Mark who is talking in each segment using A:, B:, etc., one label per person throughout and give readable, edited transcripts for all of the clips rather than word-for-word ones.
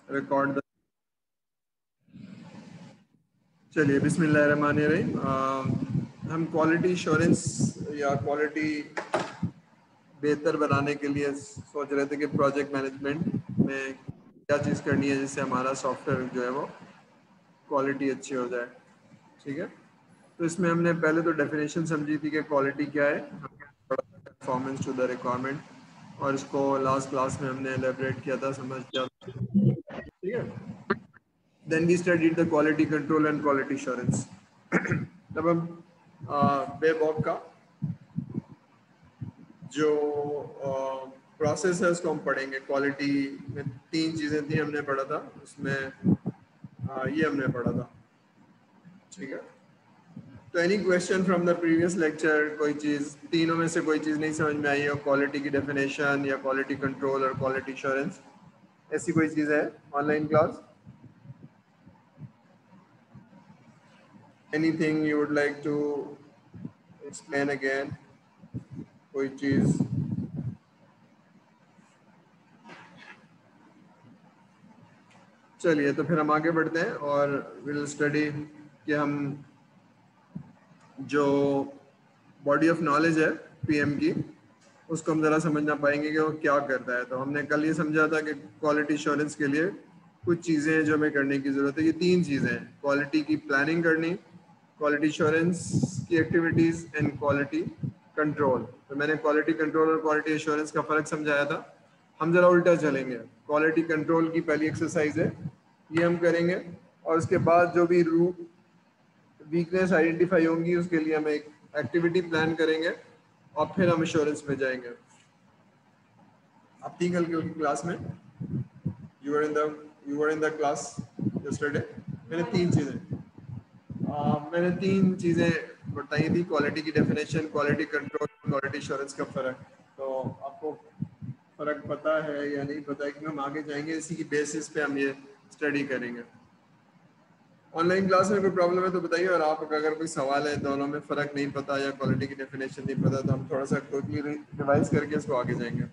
A: Record. चलिए बिस्मिल्लाहिर्रहमानिर्रहीम। हम क्वालिटी एश्योरेंस या क्वालिटी बेहतर बनाने के लिए सोच रहे थे कि प्रोजेक्ट मैनेजमेंट में क्या चीज़ करनी है जिससे हमारा सॉफ्टवेयर जो है वो क्वालिटी अच्छी हो जाए। ठीक है, तो इसमें हमने पहले तो डेफिनेशन समझी थी कि क्वालिटी क्या है, परफॉर्मेंस टू द रिक्वायरमेंट, और इसको लास्ट क्लास में हमने एलेबरेट किया था, समझ किया था। ठीक है, then we studied the quality control and quality assurance. तब हम बेबॉक का जो प्रोसेस है उसको हम पढ़ेंगे। क्वालिटी में तीन चीज़ें थी, हमने पढ़ा था उसमें ये हमने पढ़ा था। ठीक है, तो any question from the previous lecture, कोई चीज़ तीनों में से कोई चीज़ नहीं समझ में आई हो, क्वालिटी की डेफिनेशन या क्वालिटी कंट्रोल और क्वालिटी एश्योरेंस, ऐसी कोई चीज़ है online class? Anything you would like to explain again, कोई चीज़? चलिए तो फिर हम आगे बढ़ते हैं और विल स्टडी कि हम जो बॉडी ऑफ नॉलेज है पीएम की, उसको हम ज़रा समझना पाएंगे कि वो क्या करता है। तो हमने कल ये समझा था कि क्वालिटी एश्योरेंस के लिए कुछ चीज़ें हैं जो हमें करने की ज़रूरत है। ये तीन चीज़ें हैं: क्वालिटी की प्लानिंग करनी, क्वालिटी एश्योरेंस की एक्टिविटीज़ एंड क्वालिटी कंट्रोल। तो मैंने क्वालिटी कंट्रोल और क्वालिटी एश्योरेंस का फ़र्क समझाया था। हम ज़रा उल्टा चलेंगे। क्वालिटी कंट्रोल की पहली एक्सरसाइज है, ये हम करेंगे, और उसके बाद जो भी रूट वीकनेस आइडेंटिफाई होंगी उसके लिए हम एक एक्टिविटी प्लान करेंगे और फिर हम एश्योरेंस में जाएंगे। आप थी कल की क्लास में? You were in the class yesterday. मैंने तीन चीज़ें बताई थी: क्वालिटी की definition, quality control, quality assurance का फ़र्क। तो आपको फ़र्क पता है या नहीं पता है कि हम आगे जाएंगे, इसी की बेसिस पे हम ये स्टडी करेंगे। ऑनलाइन क्लास में कोई प्रॉब्लम है तो बताइए, और आप अगर कोई सवाल है, दोनों में फ़र्क नहीं पता या क्वालिटी की डेफिनेशन नहीं पता, तो हम थोड़ा सा क्विकली रिवाइज करके इसको आगे जाएंगे।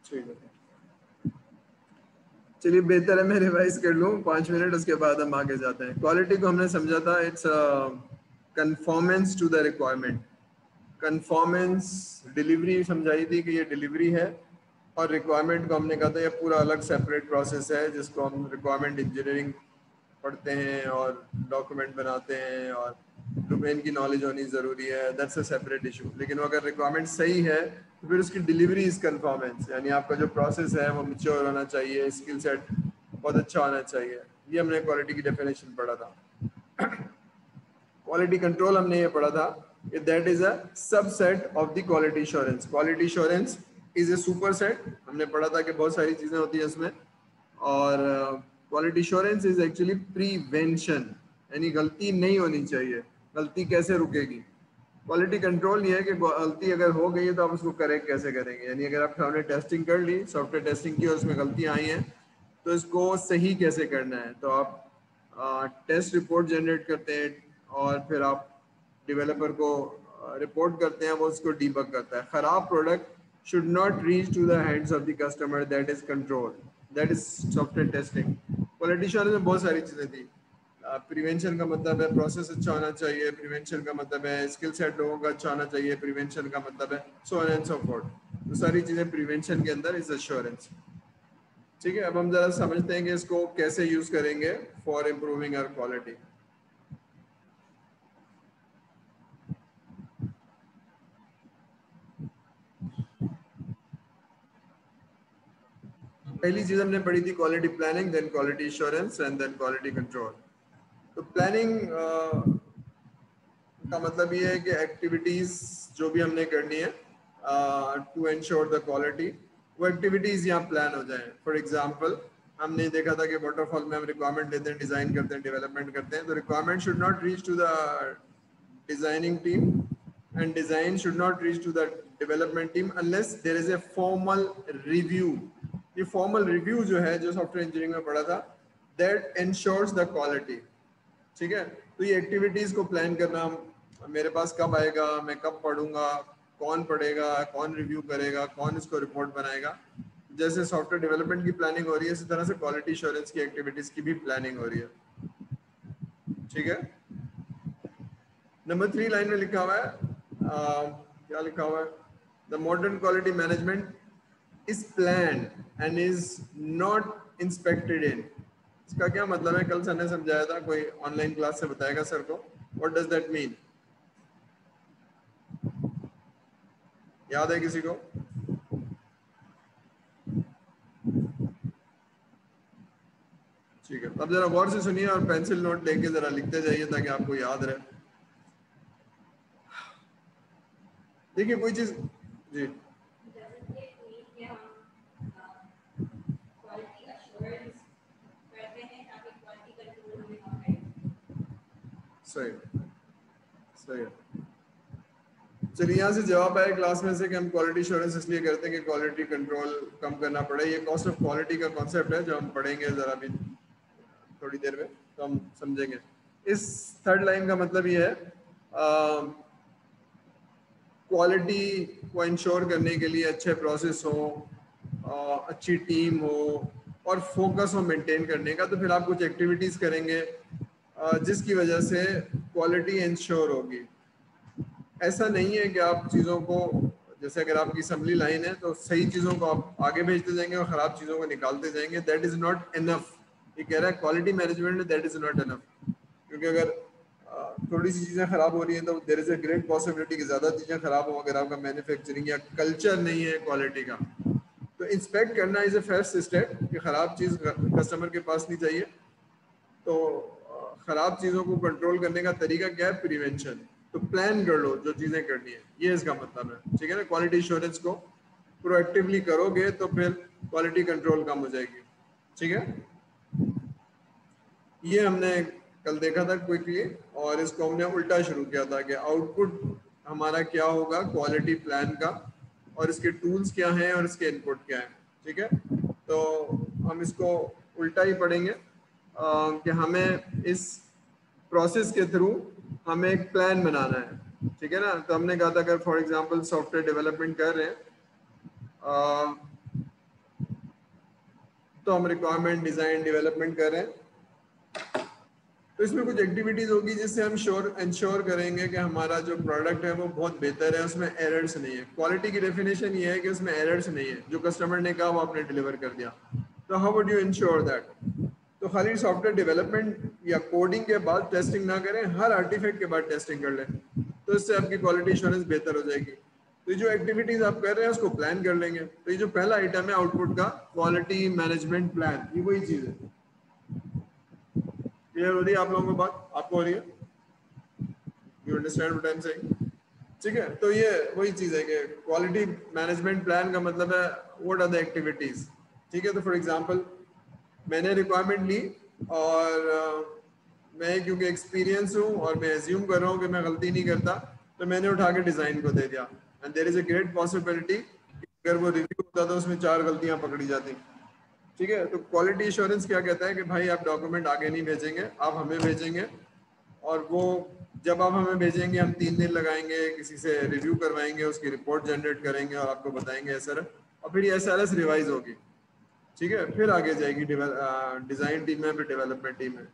A: ठीक है, चलिए बेहतर है मैं रिवाइज कर लूँ 5 मिनट, उसके बाद हम आगे जाते हैं। क्वालिटी को हमने समझा था, it's conformance to the requirement. Conformance delivery समझाई थी कि ये डिलीवरी है, और रिक्वायरमेंट को हमने कहा था ये पूरा अलग सेपरेट प्रोसेस है जिसको हम रिक्वायरमेंट इंजीनियरिंग पढ़ते हैं और डॉक्यूमेंट बनाते हैं, और डोमेन की नॉलेज होनी ज़रूरी है, दैट्स अ सेपरेट इशू। लेकिन अगर रिक्वायरमेंट सही है तो फिर उसकी डिलीवरी इज कन्फॉर्मेंस, यानी आपका जो प्रोसेस है वो मैच्योर होना चाहिए, स्किल सेट बहुत अच्छा होना चाहिए। ये हमने क्वालिटी की डेफिनेशन पढ़ा था। क्वालिटी कंट्रोल हमने ये पढ़ा था, that is a subset of the quality assurance. Quality assurance is a super set. हमने पढ़ा था कि बहुत सारी चीज़ें होती है इसमें, और quality assurance is actually prevention, यानी गलती नहीं होनी चाहिए। गलती कैसे रुकेगी? क्वालिटी कंट्रोल ये है कि गलती अगर हो गई है तो आप उसको करेक्ट कैसे करेंगे, यानी अगर आपने टेस्टिंग कर ली, सॉफ्टवेयर टेस्टिंग की और उसमें गलतियाँ आई हैं, तो इसको सही कैसे करना है। तो आप टेस्ट रिपोर्ट जनरेट करते हैं और फिर आप डेवलपर को रिपोर्ट करते हैं, वो उसको डीबग करता है। ख़राब product should not reach to the hands of the customer, that is control, that is software testing. Quality assurance में बहुत सारी चीज़ें थी। प्रिवेंशन का मतलब है प्रोसेस अच्छा होना चाहिए, प्रिवेंशन का मतलब है स्किल सेट लोगों का अच्छा होना चाहिए, प्रिवेंशन का मतलब है so on and so fourth. तो सारी चीज़ें प्रिवेंशन के अंदर इज एश्योरेंस। ठीक है, अब हम ज़रा समझते हैं कि इसको कैसे यूज़ करेंगे फॉर इम्प्रूविंग आवर क्वालिटी। पहली चीज़ हमने पढ़ी थी quality planning, then quality assurance and then quality control. तो प्लानिंग का मतलब ये है कि एक्टिविटीज़ जो भी हमने करनी है टू एंश्योर द क्वालिटी, वो एक्टिविटीज़ यहाँ प्लान हो जाएं। फॉर एग्जांपल, हमने देखा था कि वाटरफॉल में हम रिक्वायरमेंट लेते हैं, डिज़ाइन करते हैं, डेवलपमेंट करते हैं, तो requirement should not reach to the designing team, and design should not reach to the development team unless there is a formal review. ये formal review जो है, जो software engineering में पढ़ा था, that ensures the quality. ठीक है, तो ये एक्टिविटीज को प्लान करना, मेरे पास कब आएगा, मैं कब पढ़ूंगा, कौन पढ़ेगा, कौन रिव्यू करेगा, कौन इसको रिपोर्ट बनाएगा, जैसे सॉफ्टवेयर डेवलपमेंट की प्लानिंग हो रही है, इसी तरह से क्वालिटी एश्योरेंस की एक्टिविटीज की भी प्लानिंग हो रही है. ठीक है. नंबर 3 लाइन में लिखा हुआ है, क्या लिखा हुआ है, the modern quality management is plan and is not inspected in. इसका क्या मतलब है, कल सर ने समझाया था, कोई ऑनलाइन क्लास से बताएगा सर को, व्हाट डज दैट मीन, याद है किसी को? ठीक है, अब जरा गौर से सुनिए और पेंसिल नोट लेके जरा लिखते जाइए ताकि आपको याद रहे. देखिए कोई चीज जी, सही सही है. चलिए यहाँ से जवाब आया क्लास में से कि हम क्वालिटी एश्योरेंस इसलिए करते हैं कि क्वालिटी कंट्रोल कम करना पड़े. ये कॉस्ट ऑफ क्वालिटी का कॉन्सेप्ट है जो हम पढ़ेंगे जरा भी थोड़ी देर में, तो हम समझेंगे. इस थर्ड लाइन का मतलब ये है, क्वालिटी को इंश्योर करने के लिए अच्छे प्रोसेस हो, अच्छी टीम हो और फोकस हो मेंटेन करने का, तो फिर आप कुछ एक्टिविटीज करेंगे जिसकी वजह से क्वालिटी इंश्योर होगी. ऐसा नहीं है कि आप चीज़ों को, जैसे अगर आपकी असेंबली लाइन है तो सही चीज़ों को आप आगे भेजते जाएंगे और ख़राब चीज़ों को निकालते जाएंगे, दैट इज़ नॉट इनफ. ये कह रहा है क्वालिटी मैनेजमेंट में दैट इज़ नॉट इनफ, क्योंकि अगर थोड़ी सी चीज़ें ख़राब हो रही हैं तो there is a great possibility कि ज़्यादा चीज़ें ख़राब हो अगर आपका मैन्युफैक्चरिंग या कल्चर नहीं है क्वालिटी का. तो इंस्पेक्ट करना इज़ अ फर्स्ट स्टेप कि ख़राब चीज़ कस्टमर के पास नहीं चाहिए. तो ख़राब चीज़ों को कंट्रोल करने का तरीका क्या है, प्रिवेंशन. तो प्लान कर लो जो चीज़ें करनी है, ये इसका मतलब है. ठीक है ना, क्वालिटी एश्योरेंस को प्रोएक्टिवली करोगे तो फिर क्वालिटी कंट्रोल कम हो जाएगी. ठीक है, ये हमने कल देखा था क्विकली, और इसको हमने उल्टा शुरू किया था कि आउटपुट हमारा क्या होगा क्वालिटी प्लान का, और इसके टूल्स क्या हैं और इसके इनपुट क्या हैं. ठीक है, तो हम इसको उल्टा ही पढ़ेंगे कि हमें इस प्रोसेस के थ्रू हमें एक प्लान बनाना है. ठीक है ना, तो हमने कहा था अगर फॉर एग्जांपल सॉफ्टवेयर डेवलपमेंट कर रहे हैं तो हम रिक्वायरमेंट डिज़ाइन डेवलपमेंट कर रहे हैं, तो इसमें कुछ एक्टिविटीज होगी जिससे हम इंश्योर करेंगे कि हमारा जो प्रोडक्ट है वो बहुत बेहतर है, उसमें एरर्स नहीं है. क्वालिटी की डेफिनेशन ये है कि उसमें एरर्स नहीं है, जो कस्टमर ने कहा वो आपने डिलीवर कर दिया. तो how would you ensure that? तो खाली सॉफ्टवेयर डेवलपमेंट या कोडिंग के बाद टेस्टिंग ना करें, हर आर्टिफैक्ट के बाद टेस्टिंग कर लें, तो इससे आपकी क्वालिटी एश्योरेंस बेहतर हो जाएगी. तो जो एक्टिविटीज आप कर रहे हैं उसको प्लान कर लेंगे. तो ये जो पहला आइटम है आउटपुट का, क्वालिटी मैनेजमेंट प्लान, ये वही चीज़ है. क्लियर हो रही है आप लोगों को बात? आपको हो रही है? You understand what I am saying? ठीक है, तो ये वही चीज़ है कि क्वालिटी मैनेजमेंट प्लान का मतलब है व्हाट आर द एक्टिविटीज. ठीक है, तो फॉर एग्जांपल मैंने रिक्वायरमेंट ली और मैं क्योंकि एक्सपीरियंस हूँ और मैं एज्यूम कर रहा हूँ कि मैं गलती नहीं करता, तो मैंने उठा के डिज़ाइन को दे दिया, and there is a great possibility अगर वो रिव्यू होता तो उसमें 4 गलतियाँ पकड़ी जाती. ठीक है, तो क्वालिटी एश्योरेंस क्या कहता है कि भाई आप डॉक्यूमेंट आगे नहीं भेजेंगे, आप हमें भेजेंगे, और वो जब आप हमें भेजेंगे हम 3 दिन लगाएंगे, किसी से रिव्यू करवाएंगे, उसकी रिपोर्ट जनरेट करेंगे और आपको बताएंगे SRF, और फिर ये SRS रिवाइज होगी. ठीक है, फिर आगे जाएगी डिज़ाइन टीम में, फिर डेवलपमेंट टीम में.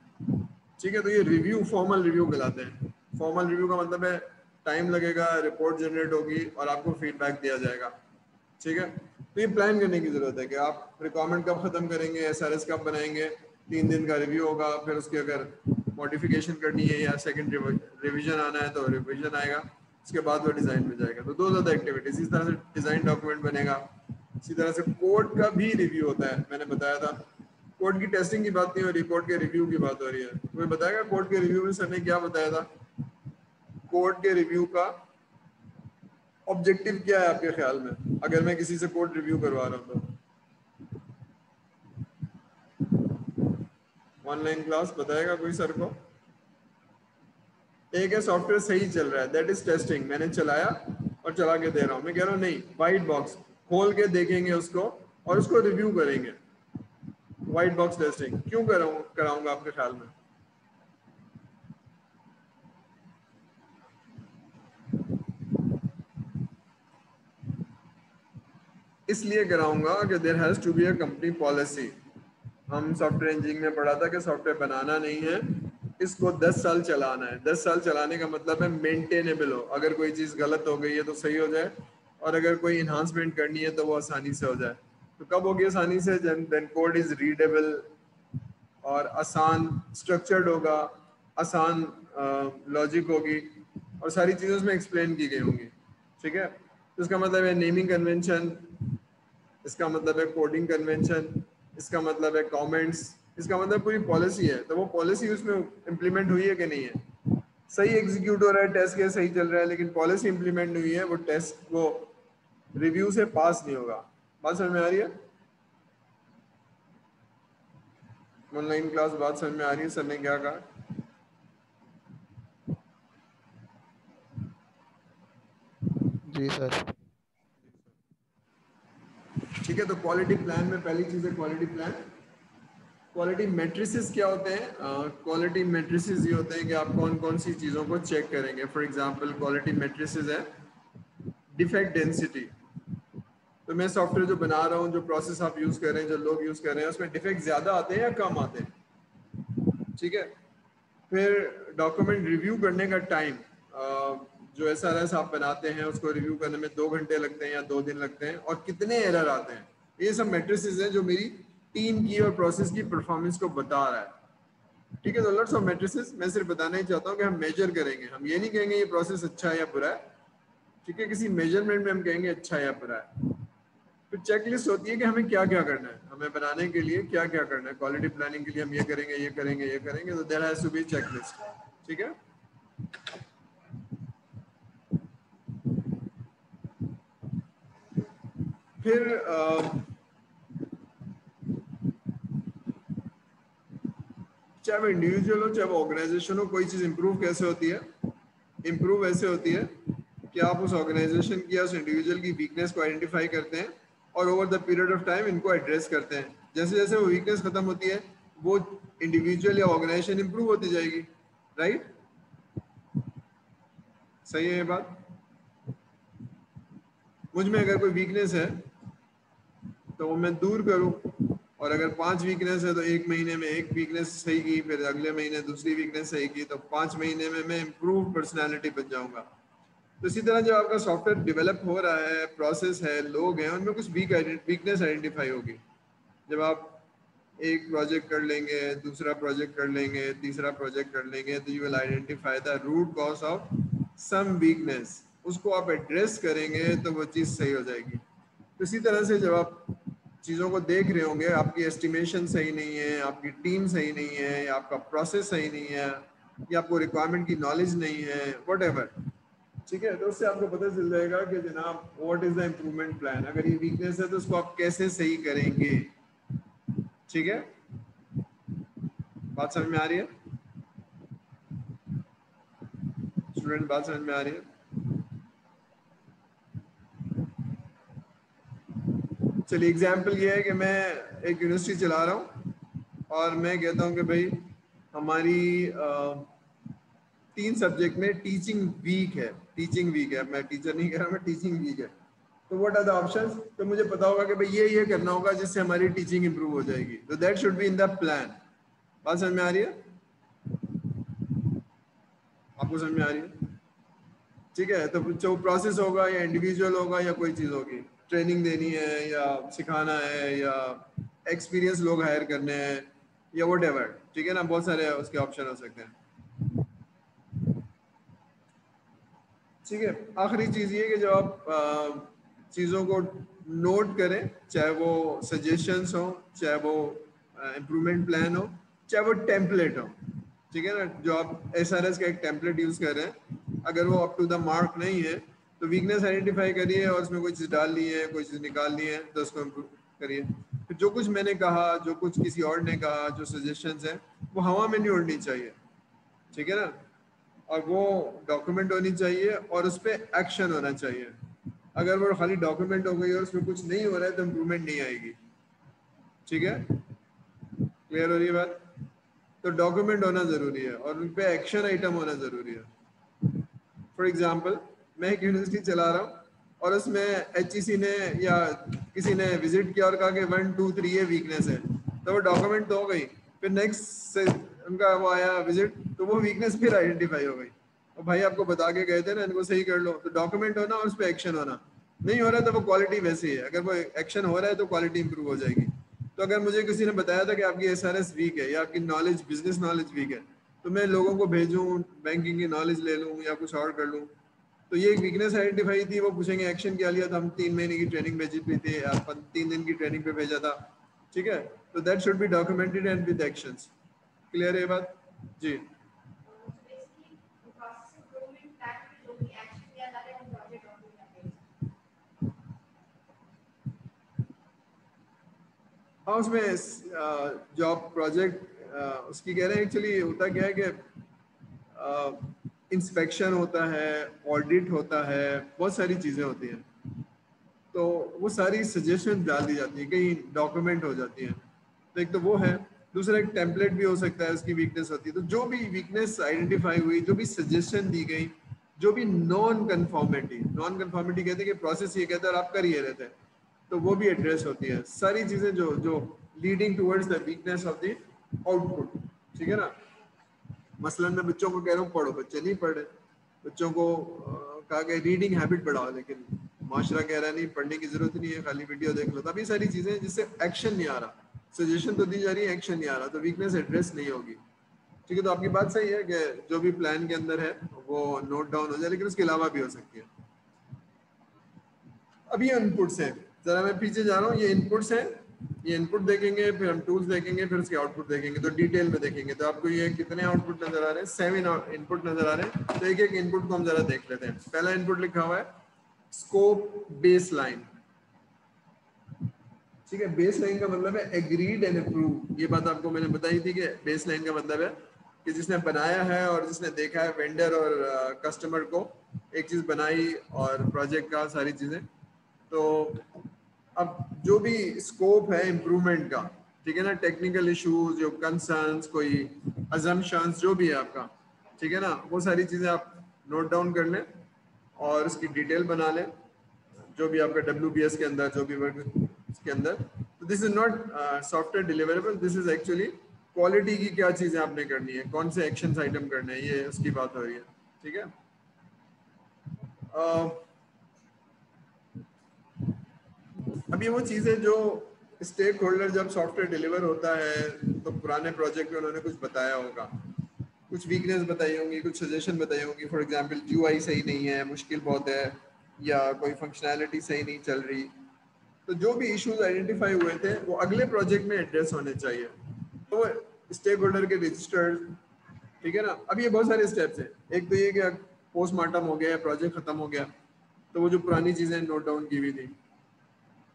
A: ठीक है, तो ये रिव्यू फॉर्मल रिव्यू कहलाते हैं. फॉर्मल रिव्यू का मतलब है टाइम लगेगा, रिपोर्ट जनरेट होगी और आपको फीडबैक दिया जाएगा. ठीक है, तो ये प्लान करने की जरूरत है कि आप रिक्वायरमेंट कब खत्म करेंगे, SRS कब बनाएंगे, 3 दिन का रिव्यू होगा, फिर उसकी अगर मॉडिफिकेशन करनी है या सेकंड रिवीजन आना है तो रिवीजन आएगा, उसके बाद वो डिज़ाइन में जाएगा. तो 2 ज़्यादा एक्टिविटीज, इस तरह से डिज़ाइन डॉक्यूमेंट बनेगा. इसी तरह से कोड का भी रिव्यू होता है, मैंने बताया था. कोड की टेस्टिंग की बात नहीं हो रही, कोड के रिव्यू की बात हो रही है. तुम्हें बताएगा कोड के रिव्यू में सर ने क्या बताया था? कोड के रिव्यू का ऑब्जेक्टिव क्या है आपके ख्याल में, अगर मैं किसी से कोड रिव्यू करवा रहा हूँ तो? ऑनलाइन क्लास बताएगा कोई सर को? एक है सॉफ्टवेयर सही चल रहा है, दैट इज टेस्टिंग, मैंने चलाया और चला के दे रहा हूँ। मैं कह रहा हूँ नहीं, वाइट बॉक्स खोल के देखेंगे उसको और उसको रिव्यू करेंगे। व्हाइट बॉक्स टेस्टिंग क्यों कराऊंगा आपके ख्याल में? इसलिए कराऊंगा कि there has to be a company policy. हम सॉफ्टवेयर इंजीनियरिंग में पढ़ा था कि सॉफ्टवेयर बनाना नहीं है, इसको 10 साल चलाना है। 10 साल चलाने का मतलब है मेंटेनेबल हो, अगर कोई चीज़ गलत हो गई है तो सही हो जाए, और अगर कोई इन्हांसमेंट करनी है तो वो आसानी से हो जाए। तो कब होगी आसानी से? देन कोड इज रीडेबल और आसान स्ट्रक्चर्ड होगा, आसान लॉजिक होगी और सारी चीज़ें उसमें एक्सप्लेन की गई होंगी। ठीक है, तो इसका मतलब है नेमिंग कन्वेंशन, इसका मतलब है कोडिंग कन्वेंशन, इसका मतलब है कमेंट्स, इसका मतलब पूरी पॉलिसी है। तो वो पॉलिसी उसमें इम्प्लीमेंट हुई है कि नहीं है? सही एग्जीक्यूट हो रहा है, टेस्ट केस सही चल रहा है, लेकिन पॉलिसी इम्प्लीमेंट नहीं हुई है, वो टेस्ट वो रिव्यू से पास नहीं होगा। बात समझ में आ रही है? ऑनलाइन क्लास बात समझ में आ रही है? सर ने क्या कहा?
B: जी सर।
A: ठीक है, तो क्वालिटी प्लान में पहली चीज़ है क्वालिटी प्लान। क्वालिटी मैट्रिसेस क्या होते हैं? क्वालिटी मैट्रिसेस ये होते हैं कि आप कौन कौन सी चीज़ों को चेक करेंगे। फॉर एग्जांपल क्वालिटी मैट्रिसेस है डिफेक्ट डेंसिटी। तो मैं सॉफ्टवेयर जो बना रहा हूँ, जो प्रोसेस आप यूज़ कर रहे हैं, जो लोग यूज़ कर रहे हैं, उसमें डिफेक्ट ज़्यादा आते हैं या कम आते हैं? ठीक है, फिर डॉक्यूमेंट रिव्यू करने का टाइम, जो SRS आप बनाते हैं उसको रिव्यू करने में 2 घंटे लगते हैं या 2 दिन लगते हैं, और कितने एरर आते हैं। ये सब मैट्रिसेस हैं जो मेरी टीम की और प्रोसेस की परफॉर्मेंस को बता रहा है। ठीक है, तो लॉट्स ऑफ मैट्रिसेस। मैं सिर्फ बताना ही चाहता हूँ कि हम मेजर करेंगे, हम ये नहीं कहेंगे ये प्रोसेस अच्छा है या बुरा है। ठीक है, किसी मेजरमेंट में हम कहेंगे अच्छा है या बुरा है। फिर चेक लिस्ट होती है कि हमें क्या क्या करना है, हमें बनाने के लिए क्या क्या करना है। क्वालिटी प्लानिंग के लिए हम ये करेंगे, ये करेंगे, ये करेंगे, तो there has to be check list. ठीक है, फिर चाहे वो इंडिविजुअल हो चाहे वो ऑर्गेनाइजेशन हो, कोई चीज़ इंप्रूव कैसे होती है? इंप्रूव ऐसे होती है कि आप उस ऑर्गेनाइजेशन की या उस इंडिविजुअल की वीकनेस को आइडेंटिफाई करते हैं और over the period of time इनको एड्रेस करते हैं। जैसे जैसे वो वीकनेस खत्म होती है, वो इंडिविजुअल या ऑर्गेनाइजेशन इंप्रूव होती जाएगी। राइट? सही है ये बात? मुझ में अगर कोई वीकनेस है तो वो मैं दूर करूं, और अगर 5 वीकनेस है तो 1 महीने में एक वीकनेस सही की, फिर अगले महीने दूसरी वीकनेस सही की, तो 5 महीने में मैं इम्प्रूव पर्सनैलिटी बन जाऊंगा। तो इसी तरह जब आपका सॉफ्टवेयर डेवलप हो रहा है, प्रोसेस है, लोग हैं, उनमें कुछ वीकनेस आइडेंटिफाई होगी। जब आप एक प्रोजेक्ट कर लेंगे, दूसरा प्रोजेक्ट कर लेंगे, तीसरा प्रोजेक्ट कर लेंगे, तो you will identify the root cause of some weakness. उसको आप एड्रेस करेंगे तो वो चीज़ सही हो जाएगी। तो इसी तरह से जब आप चीज़ों को देख रहे होंगे, आपकी एस्टिमेशन सही नहीं है, आपकी टीम सही नहीं है, या आपका प्रोसेस सही नहीं है, या आपको रिक्वायरमेंट की नॉलेज नहीं है, वट, ठीक है, तो उससे आपको पता चल जाएगा कि जनाब what is the improvement plan. अगर ये वीकनेस है तो उसको आप कैसे सही करेंगे। ठीक है, बात समझ में आ रही है स्टूडेंट? बात समझ में आ रही है? चलिए, एग्जाम्पल ये है कि मैं एक यूनिवर्सिटी चला रहा हूँ और मैं कहता हूँ कि भाई हमारी 3 सब्जेक्ट में टीचिंग वीक है। टीचिंग वीक है, मैं टीचर नहीं कह रहा, मैं टीचिंग वीक है। तो व्हाट आर द ऑप्शंस? तो मुझे पता होगा कि भाई ये करना होगा जिससे हमारी टीचिंग इंप्रूव हो जाएगी। तो that should be in the plan. बात समझ में आ रही है? आपको समझ में आ रही है? ठीक है, तो जो प्रोसेस होगा या इंडिविजुअल होगा या कोई चीज़ होगी, ट्रेनिंग देनी है या सिखाना है या एक्सपीरियंस लोग हायर करने हैं या वट एवर। ठीक है ना, बहुत सारे उसके ऑप्शन हो सकते हैं। ठीक है, आखिरी चीज़ ये कि जब आप चीज़ों को नोट करें, चाहे वो सजेशंस हो, चाहे वो इम्प्रूवमेंट प्लान हो, चाहे वो टेम्पलेट हो। ठीक है ना, जो आप SRS का एक टेम्पलेट यूज़ कर रहे हैं, अगर वो अप टू द मार्क नहीं है तो वीकनेस आइडेंटिफाई करिए और उसमें कोई चीज़ डाल ली है, कोई चीज़ निकाल ली है, तो उसको इम्प्रूव करिए। फिर जो कुछ मैंने कहा, जो कुछ किसी और ने कहा, जो सजेशंस हैं, वो हवा में नहीं उड़नी चाहिए। ठीक है ना? और वो डॉक्यूमेंट होनी चाहिए और उस पर एक्शन होना चाहिए। अगर वो खाली डॉक्यूमेंट हो गई और उसमें कुछ नहीं हो रहा है तो इम्प्रूवमेंट नहीं आएगी। ठीक है, क्लियर हो रही है बात? तो डॉक्यूमेंट होना जरूरी है और उन पे एक्शन आइटम होना जरूरी है। फॉर एग्जाम्पल, मैं एक यूनिवर्सिटी चला रहा हूँ और उसमें HEC ने या किसी ने विजिट किया और कहा कि 1 2 3 ये वीकनेस है, तो वो डॉक्यूमेंट तो हो गई। फिर नेक्स्ट उनका वो आया विजिट, तो वो वीकनेस फिर आइडेंटिफाई हो गई। और भाई आपको बता के गए थे ना इनको सही कर लो, तो डॉक्यूमेंट होना और उस पर एक्शन होना। नहीं हो रहा है तो वो क्वालिटी वैसी है, अगर वो एक्शन हो रहा है तो क्वालिटी इंप्रूव हो जाएगी। तो अगर मुझे किसी ने बताया था कि आपकी SRS वीक है या आपकी नॉलेज बिजनेस नॉलेज वीक है, तो मैं लोगों को भेजूं, बैंकिंग की नॉलेज ले लूं या कुछ और कर लूं, तो ये एक वीकनेस आइडेंटिफाई थी। वो पूछेंगे एक्शन क्या लिया था, हम 3 महीने की ट्रेनिंग भेजी हुई थी या 3 दिन की ट्रेनिंग पे भेजा था। ठीक है, तो that should be documented and with actions. Clear है ये बात? जी हाँ, उसमें जॉब प्रोजेक्ट उसकी कह रहे हैं। एक्चुअली होता क्या है कि इंस्पेक्शन होता है, ऑडिट होता है, बहुत सारी चीज़ें होती हैं, तो वो सारी सजेशन डाल दी जाती है, कहीं डॉक्यूमेंट हो जाती हैं। तो एक तो वो है, दूसरा एक टेम्पलेट भी हो सकता है, उसकी वीकनेस होती है। तो जो भी वीकनेस आइडेंटिफाई हुई, जो भी सजेशन दी गई, जो भी नॉन कन्फॉर्मिटी कहते हैं कि प्रोसेस ये कहता है और आप कर ये रहते हैं, तो वो भी एड्रेस होती है। सारी चीज़ें जो जो leading towards the weakness of the output. ठीक है ना? मसलन मैं बच्चों को कह रहा हूँ पढ़ो, बच्चे नहीं पढ़ रहे। बच्चों को कहा कि रीडिंग हैबिट बढ़ाओ, लेकिन माशरा कह रहा है नहीं, पढ़ने की जरूरत नहीं है, खाली वीडियो देख लो। तभी सारी चीजें जिससे एक्शन नहीं आ रहा, सजेशन तो दी जा रही है, एक्शन नहीं आ रहा, तो वीकनेस एड्रेस नहीं होगी। ठीक है, तो आपकी बात सही है कि जो भी प्लान के अंदर है वो नोट डाउन हो जाए, लेकिन उसके अलावा भी हो सकती है। अब ये इनपुट्स हैं, जरा मैं पीछे जा रहा हूँ। ये इनपुट्स हैं, ये इनपुट देखेंगे, फिर हम टूल्स देखेंगे, फिर उसके आउटपुट देखेंगे। तो डिटेल में देखेंगे तो आपको ये कितने आउटपुट नजर आ रहे हैं? 7 इनपुट नजर आ रहे हैं। तो एक एक इनपुट को हम जरा देख लेते हैं। पहला इनपुट लिखा हुआ है स्कोप बेस लाइन। ठीक है, बेस लाइन का मतलब है एग्रीड एंड अप्रूव। ये बात आपको मैंने बताई थी कि बेस लाइन का मतलब है कि जिसने बनाया है और जिसने देखा है, वेंडर और कस्टमर को एक चीज बनाई और प्रोजेक्ट का सारी चीजें। तो अब जो भी स्कोप है इम्प्रूवमेंट का, ठीक है ना, टेक्निकल इश्यूज, जो कंसर्न्स, कोई अजम्पशंस, जो भी है आपका, ठीक है ना, वो सारी चीज़ें आप नोट डाउन कर लें और उसकी डिटेल बना लें, जो भी आपका WBS के अंदर, जो भी वर्क के अंदर। तो this is not software deliverable, this is actually quality की क्या चीज़ें आपने करनी है, कौन से एक्शन आइटम करने हैं, ये उसकी बात हो रही है। ठीक है, अब ये वो चीज़ें जो स्टेक होल्डर, जब सॉफ्टवेयर डिलीवर होता है तो पुराने प्रोजेक्ट में उन्होंने कुछ बताया होगा, कुछ वीकनेस बताई होंगी, कुछ सजेशन बताई होंगी। फॉर एग्जांपल UI सही नहीं है, मुश्किल बहुत है, या कोई फंक्शनैलिटी सही नहीं चल रही। तो जो भी इश्यूज आइडेंटिफाई हुए थे वो अगले प्रोजेक्ट में एड्रेस होने चाहिए। तो स्टेक होल्डर के रजिस्टर्स, ठीक है ना। अब ये बहुत सारे स्टेप्स हैं। एक तो ये कि पोस्टमार्टम हो गया, प्रोजेक्ट खत्म हो गया, तो वो जो पुरानी चीज़ें नोट डाउन की हुई थी।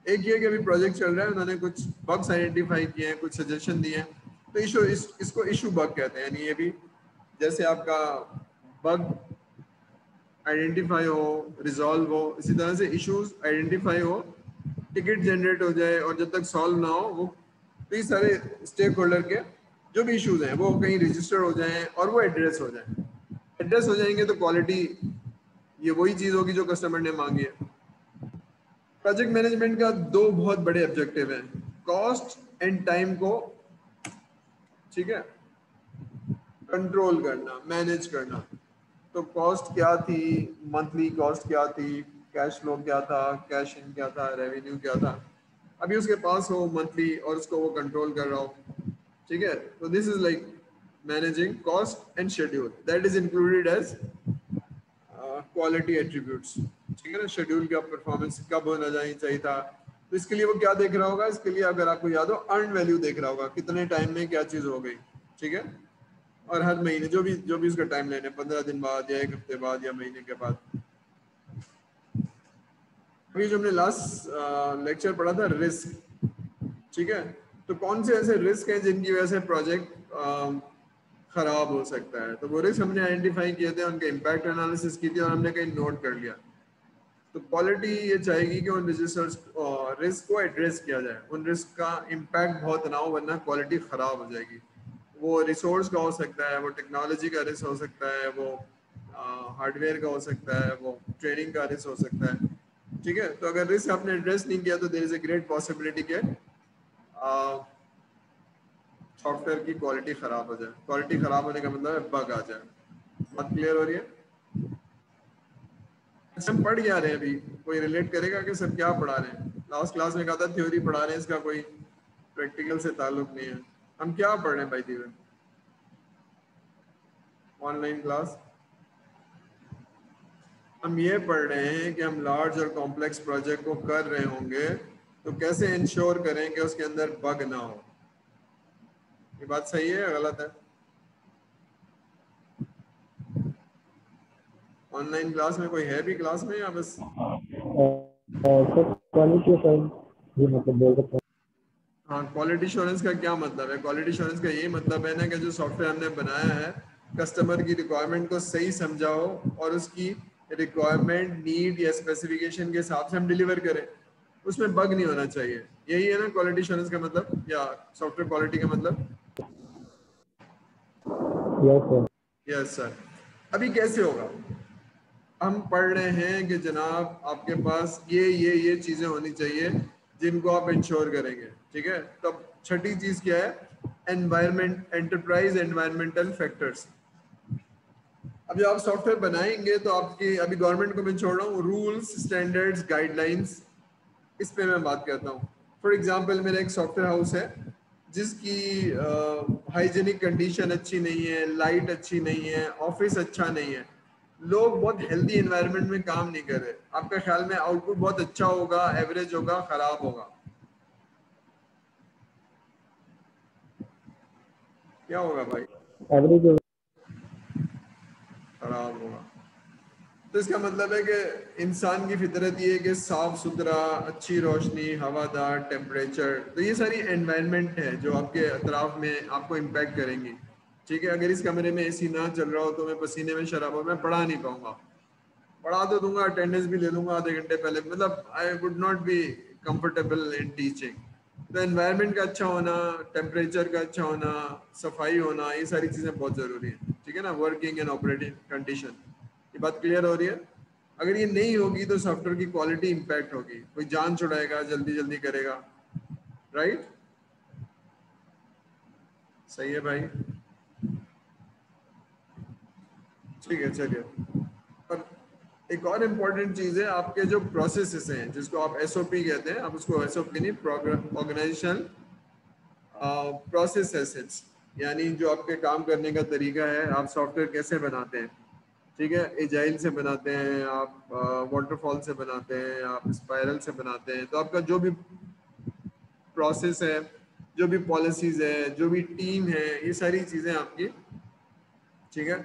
A: एक ये कि अभी प्रोजेक्ट चल रहा है, उन्होंने कुछ बग्स आइडेंटिफाई किए हैं, कुछ सजेशन दिए हैं, तो इसको इशू बग कहते हैं। यानी ये भी जैसे आपका बग आइडेंटिफाई हो, रिजॉल्व हो, इसी तरह से इश्यूज आइडेंटिफाई हो, टिकट जनरेट हो जाए, और जब तक सॉल्व ना हो वो, तो ये सारे स्टेक होल्डर के जो भी इश्यूज हैं वो कहीं रजिस्टर हो जाएं और वो एड्रेस हो जाएं। एड्रेस हो जाएंगे तो क्वालिटी ये वही चीज़ होगी जो कस्टमर ने मांगी है। प्रोजेक्ट मैनेजमेंट का दो बहुत बड़े ऑब्जेक्टिव हैं, कॉस्ट एंड टाइम को, ठीक है, कंट्रोल करना, मैनेज करना। तो कॉस्ट क्या थी, मंथली कॉस्ट क्या थी, कैश फ्लो क्या था, कैश इन क्या था, रेवेन्यू क्या था, अभी उसके पास हो मंथली और उसको वो कंट्रोल कर रहा हो। ठीक है, तो this is like managing cost and schedule, that is included as quality attributes. ठीक है ना, शेड्यूल का परफॉर्मेंस कब होना चाहिए था। तो इसके लिए वो क्या देख रहा होगा, इसके लिए अगर आपको याद हो अर्न वैल्यू देख रहा होगा, कितने टाइम में क्या चीज़ हो गई। ठीक है, और हर महीने जो भी उसका टाइम लाइन है, 15 दिन बाद या 1 हफ्ते बाद या महीने के बाद। अभी जो हमने लास्ट लेक्चर पढ़ा था रिस्क, ठीक है, तो कौन से ऐसे रिस्क हैं जिनकी वजह से प्रोजेक्ट खराब हो सकता है। तो वो रिस्क हमने आइडेंटिफाई किए थे, उनके इम्पैक्ट एनालिसिस की थी और हमने कहीं नोट कर लिया। तो क्वालिटी ये चाहेगी कि उन रजिस्टर्स रिस्क को एड्रेस किया जाए, उन रिस्क का इम्पैक्ट बहुत ना हो, वरना क्वालिटी ख़राब हो जाएगी। वो रिसोर्स का हो सकता है, वो टेक्नोलॉजी का रिस्क हो सकता है, वो हार्डवेयर का हो सकता है, वो ट्रेनिंग का रिस्क हो सकता है। ठीक है, तो अगर रिस्क आपने एड्रेस नहीं किया तो there is a great possibility के सॉफ्टवेयर की क्वालिटी ख़राब हो जाए। क्वालिटी ख़राब होने का मतलब है बग आ जाए। बात क्लियर हो रही है? अच्छा, हम पढ़ क्या रहे हैं अभी? कोई रिलेट करेगा कि सर क्या पढ़ा रहे हैं? लास्ट क्लास में कहा था थ्योरी पढ़ा रहे हैं, इसका कोई प्रैक्टिकल से ताल्लुक नहीं है। हम क्या पढ़ रहे हैं भाई दीवन? ऑनलाइन क्लास हम ये पढ़ रहे हैं कि हम लार्ज और कॉम्प्लेक्स प्रोजेक्ट को कर रहे होंगे तो कैसे इंश्योर करें कि उसके अंदर बग ना हो। ये बात सही है या गलत है? ऑनलाइन क्लास में कोई है भी क्लास में या बस?
B: सर क्वालिटी अश्योरेंस ये मतलब बोल सकते हैं।
A: हाँ, क्वालिटी एश्योरेंस का क्या मतलब है? क्वालिटी एश्योरेंस का ये मतलब है ना कि जो सॉफ्टवेयर हमने बनाया है कस्टमर की रिक्वायरमेंट को सही समझाओ और उसकी रिक्वायरमेंट नीड या स्पेसिफिकेशन के हिसाब से हम डिलीवर करें, उसमें बग नहीं होना चाहिए। यही है ना क्वालिटी एश्योरेंस का मतलब, या सॉफ्टवेयर क्वालिटी का मतलब?
B: Yes sir.
A: Yes sir. अभी कैसे होगा? हम पढ़ रहे हैं कि जनाब आपके पास ये चीज़ें होनी चाहिए जिनको आप इंश्योर करेंगे। ठीक है, तो अब छठी चीज़ क्या है? Environment, enterprise environmental factors. अब जब आप सॉफ्टवेयर बनाएंगे तो आपकी, अभी गवर्नमेंट को मैं छोड़ रहा हूँ, रूल्स स्टैंडर्ड्स गाइडलाइंस, इस पे मैं बात करता हूँ। फॉर एग्जांपल मेरा एक सॉफ्टवेयर हाउस है जिसकी हाइजीनिक कंडीशन अच्छी नहीं है, लाइट अच्छी नहीं है, ऑफिस अच्छा नहीं है, लोग बहुत हेल्दी एनवायरनमेंट में काम नहीं कर रहे। आपका ख्याल में आउटपुट बहुत अच्छा होगा, एवरेज होगा, खराब होगा? क्या होगा भाई?
B: एवरेज।
A: खराब होगा। तो इसका मतलब है कि इंसान की फितरत ये है कि साफ सुथरा, अच्छी रोशनी, हवादार, टेम्परेचर, तो ये सारी एनवायरनमेंट है जो आपके अतराफ में आपको इम्पैक्ट करेंगी। ठीक है, अगर इस कमरे में एसी ना चल रहा हो तो मैं पसीने में शराब हो, मैं पढ़ा नहीं पाऊंगा। पढ़ा तो दूंगा, अटेंडेंस भी ले लूंगा आधे घंटे पहले, मतलब I would not be comfortable in teaching. तो एनवायरनमेंट का अच्छा होना, टेम्परेचर का अच्छा होना, सफाई होना, ये सारी चीज़ें बहुत ज़रूरी है। ठीक है ना, वर्किंग एंड ऑपरेटिंग कंडीशन। ये बात क्लियर हो रही है? अगर ये नहीं होगी तो सॉफ्टवेयर की क्वालिटी इम्पैक्ट होगी, कोई जान छुड़ाएगा, जल्दी जल्दी करेगा। राइट? सही है भाई? ठीक है, चलिए। और एक और इम्पॉर्टेंट चीज़ है, आपके जो प्रोसेसेस हैं जिसको आप एसओपी कहते हैं, आप उसको एसओपी नहीं, ऑर्गेनाइजेशन प्रोसेस एसेट्स, यानी जो आपके काम करने का तरीका है, आप सॉफ्टवेयर कैसे बनाते हैं। ठीक है, एजाइल से बनाते हैं आप, वाटरफॉल से बनाते हैं आप, स्पाइरल से बनाते हैं। तो आपका जो भी प्रोसेस है, जो भी पॉलिसीज है, जो भी टीम है, ये सारी चीज़ें आपकी। ठीक है,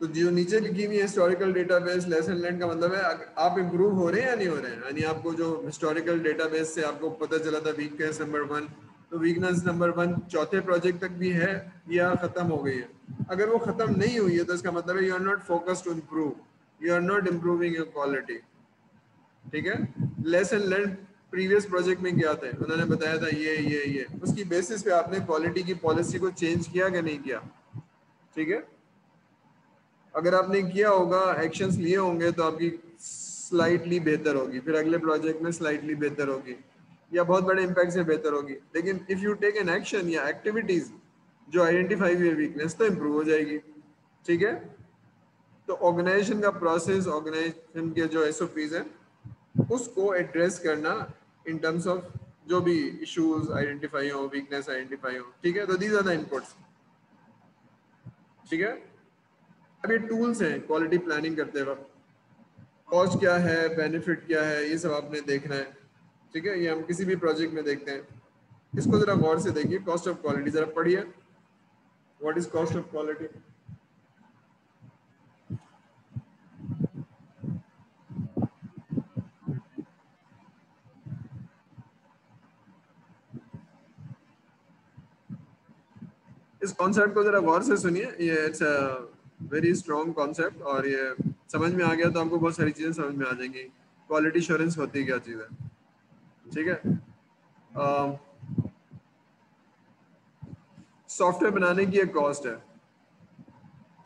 A: तो जो नीचे लिखी हुई है हिस्टोरिकल डेटाबेस लेसन लर्न का मतलब है आप इम्प्रूव हो रहे हैं या नहीं हो रहे हैं। यानी आपको जो हिस्टोरिकल डेटाबेस से आपको पता चला था वीकनेस नंबर 1, तो वीकनेस नंबर 1 चौथे प्रोजेक्ट तक भी है या खत्म हो गई है? अगर वो खत्म नहीं हुई है तो इसका मतलब है you are not focused to improve, you are not improving your quality. ठीक है, लेसन लर्न प्रीवियस प्रोजेक्ट में क्या थे, उन्होंने बताया था ये उसकी बेसिस पे आपने क्वालिटी की पॉलिसी को चेंज किया कि नहीं किया। ठीक है, अगर आपने किया होगा, एक्शंस लिए होंगे, तो आपकी स्लाइटली बेहतर होगी, फिर अगले प्रोजेक्ट में स्लाइटली बेहतर होगी या बहुत बड़े इम्पैक्ट से बेहतर होगी। लेकिन if you take an action या एक्टिविटीज़ जो आइडेंटिफाई हुई वीकनेस, तो इम्प्रूव हो जाएगी। ठीक है, तो ऑर्गेनाइजेशन का प्रोसेस, ऑर्गेनाइजेशन के जो एसओपीज हैं उसको एड्रेस करना इन टर्म्स ऑफ जो भी इश्यूज आइडेंटिफाई हो, वीकनेस आइडेंटिफाई हो। ठीक है, तो दीज आर द इनपुट्स। ठीक है, अब ये टूल्स हैं क्वालिटी प्लानिंग करते वक्त, कॉस्ट क्या है, बेनिफिट क्या है, ये सब आपने देखना है। ठीक है, ये हम किसी भी प्रोजेक्ट में देखते हैं। इसको जरा गौर से देखिए, कॉस्ट ऑफ क्वालिटी जरा पढ़िए। What is cost of quality? इस कॉन्सेप्ट को जरा गौर से सुनिए, ये it's a very strong concept, और ये समझ में आ गया तो आपको बहुत सारी चीजें समझ में आ जाएंगी। क्वालिटी एश्योरेंस होती क्या चीज है, ठीक है। सॉफ्टवेयर बनाने की एक कॉस्ट है,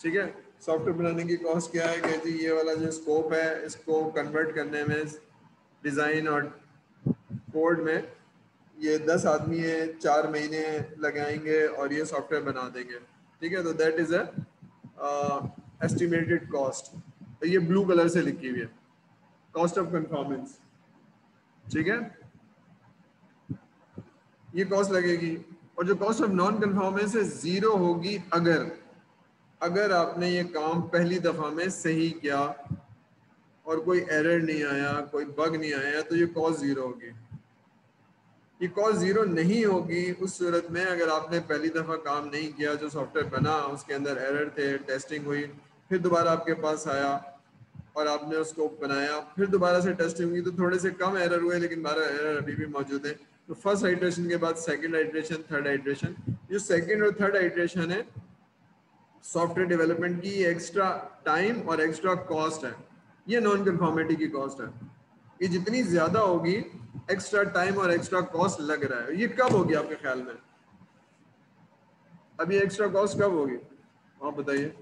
A: ठीक है। सॉफ्टवेयर बनाने की कॉस्ट क्या है कि जी ये वाला जो स्कोप है इसको कन्वर्ट करने में, डिज़ाइन और कोड में, ये 10 आदमी है 4 महीने लगाएंगे और ये सॉफ्टवेयर बना देंगे, ठीक है। तो that is a estimated cost, तो ये ब्लू कलर से लिखी हुई है, कॉस्ट ऑफ कंफॉर्मेंस, ठीक है। ये कॉस्ट लगेगी, और जो कॉस्ट ऑफ नॉन कंफॉर्मेंस है जीरो होगी अगर आपने ये काम पहली दफा में सही किया और कोई एरर नहीं आया, कोई बग नहीं आया, तो ये कॉस्ट जीरो होगी। ये कॉस्ट जीरो नहीं होगी उस सूरत में अगर आपने पहली दफा काम नहीं किया, जो सॉफ्टवेयर बना उसके अंदर एरर थे, टेस्टिंग हुई, फिर दोबारा आपके पास आया और आपने उसको बनाया, फिर दोबारा से टेस्टिंग हुई, तो थोड़े से कम एरर हुए लेकिन 12 एरर अभी भी मौजूद है। तो फर्स्ट आइट्रेशन के बाद सेकंड आइट्रेशन, थर्ड आइट्रेशन, जो सेकंड और थर्ड आइट्रेशन है सॉफ्टवेयर डेवलपमेंट की, एक्स्ट्रा टाइम और एक्स्ट्रा कॉस्ट है, ये नॉन कन्फॉर्मिटी की कॉस्ट है। ये जितनी ज्यादा होगी एक्स्ट्रा टाइम और एक्स्ट्रा कॉस्ट लग रहा है, ये कब होगी आपके ख्याल में? अब ये एक्स्ट्रा कॉस्ट कब होगी आप बताइए?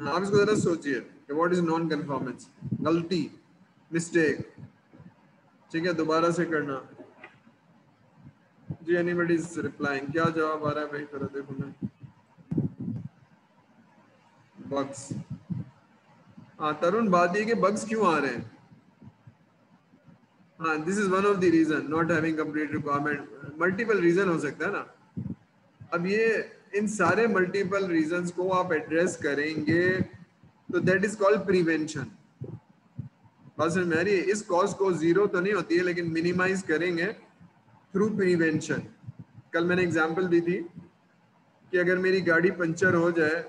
A: आप इसको जरा सोचिए कि व्हाट इज नॉन कन्फॉर्मेंस, गलती, मिस्टेक, ठीक है, दोबारा से करना। जी एनीबॉडी इज रिप्लाइंग, क्या जवाब आ रहा है भाई, जरा देखो मैं। बग्स, हाँ तरुण, बात ये कि बग्स क्यों आ रहे हैं? हाँ, this is one of the reason, not having complete requirement, multiple reason हो सकता है ना। अब ये इन सारे मल्टीपल रीजंस को आप एड्रेस करेंगे तो दैट इज कॉल्ड प्रिवेंशन। बस मेरी इस कॉस्ट को जीरो तो नहीं होती है लेकिन मिनिमाइज करेंगे थ्रू प्रिवेंशन। कल मैंने एग्जांपल दी थी कि अगर मेरी गाड़ी पंचर हो जाए